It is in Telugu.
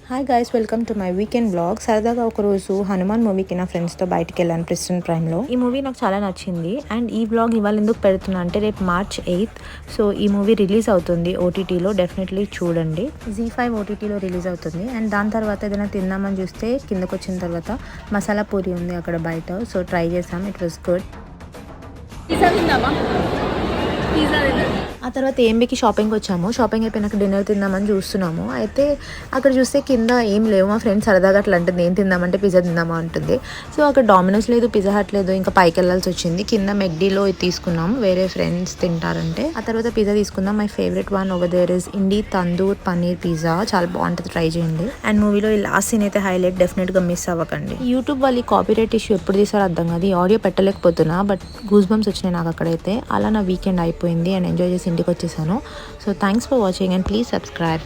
Hi guys, welcome to my weekend blog. సరదాగా ఒకరోజు హనుమాన్ మూవీకి నా ఫ్రెండ్స్తో బయటికి వెళ్ళాను ప్రెస్టన్ ప్రైమ్లో. ఈ మూవీ నాకు చాలా నచ్చింది అండ్ ఈ బ్లాగ్ ఇవాళ ఎందుకు పెడుతున్నా అంటే రేపు March 8th సో ఈ మూవీ రిలీజ్ అవుతుంది ఓటీటీలో. డెఫినెట్లీ చూడండి. Z5 ఓటీటీలో రిలీజ్ అవుతుంది అండ్ దాని తర్వాత ఏదైనా తిందామని చూస్తే కిందకు వచ్చిన తర్వాత మసాలా పూరి ఉంది అక్కడ బయట. సో ట్రై చేసాం, ఇట్ వాస్ గుడ్. ఆ తర్వాత ఏంబికి షాపింగ్కి వచ్చాము. షాపింగ్ అయిపోయినాక డిన్నర్ తిందామని చూస్తున్నాము. అయితే అక్కడ చూస్తే కింద ఏం లేవు. మా ఫ్రెండ్ సరదాగా అట్లా అంటుంది, ఏం తిందామంటే పిజ్జా తిందామా అంటుంది. సో అక్కడ డామినోస్ లేదు, పిజ్జా హట్ లేదు, ఇంకా పైకి వెళ్ళాల్సి వచ్చింది. కింద మెక్డీలో తీసుకున్నాం, వేరే ఫ్రెండ్స్ తింటారంటే. ఆ తర్వాత పిజ్జా తీసుకుందాం. My favourite one over there is Indi tandoor paneer pizza, చాలా బాగుంటుంది, ట్రై చేయండి. అండ్ మూవీలో ఈ లాస్ట్ సీన్ అయితే హైలైట్, డెఫినెట్గా మిస్ అవ్వకండి. యూట్యూబ్ వాళ్ళు ఈ కాపీరైట్ ఇష్యూ ఎప్పుడు తీసారో అర్థం కాదు, ఈ ఆడియో పెట్టలేకపోతున్నా, బట్ గూస్ బంప్స్ వచ్చినాయి నాకు అక్కడైతే. అలా నా వీకెండ్ అయిపోయింది అండ్ ఎంజాయ్ చేసి ఇంటికి వచ్చేసాను. So thanks for watching and please subscribe.